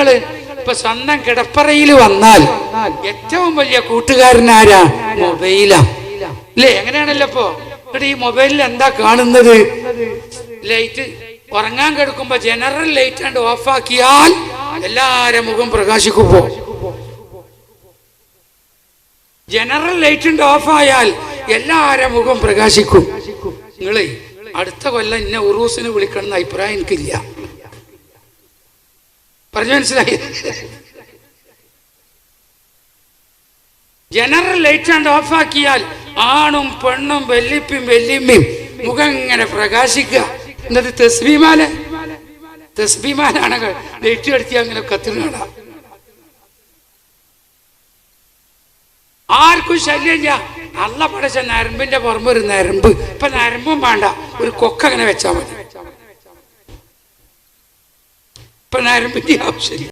നിങ്ങള് ഇപ്പൊ സ്വന്തം കിടപ്പറയിൽ വന്നാൽ ഏറ്റവും വലിയ കൂട്ടുകാരനാരാ? മൊബൈലാ അല്ലേ? എങ്ങനെയാണല്ലോ ഇപ്പൊ ഇവിടെ ഈ മൊബൈലിൽ എന്താ കാണുന്നത്? ലൈറ്റ് ഉറങ്ങാൻ കിടക്കുമ്പോ ജനറൽ ലൈറ്റ് കണ്ട് ഓഫാക്കിയാൽ എല്ലാരും മുഖം പ്രകാശിക്കുമ്പോ, ജനറൽ ലൈറ്റ് ഓഫായാൽ എല്ലാരും മുഖം പ്രകാശിക്കും. നിങ്ങളെ അടുത്ത കൊല്ലം ഇന്നെ ഉറൂസിന് വിളിക്കണം എന്ന അഭിപ്രായം എനിക്കില്ല. പറഞ്ഞു മനസ്സിലായി? ജനറൽ ലൈറ്റ് ഓഫാക്കിയാൽ ആണും പെണ്ണും വെല്ലിപ്പയും വെല്ലിമ്മയും മുഖം ഇങ്ങനെ പ്രകാശിക്കുക. എന്നിട്ട് തസ്ബീമാലാണ് ലൈറ്റ് കടത്തി അങ്ങനെ കത്തുന്ന. ആർക്കും ശല്യമില്ല. അള്ള പഠിച്ച നരമ്പിന്റെ പുറമെ ഒരു നരമ്പ്, ഇപ്പൊ നരമ്പും വേണ്ട, ഒരു കൊക്ക അങ്ങനെ വെച്ചാൽ മതി. ഇപ്പൊ നരമ്പിന്റെ ആവശ്യമില്ല.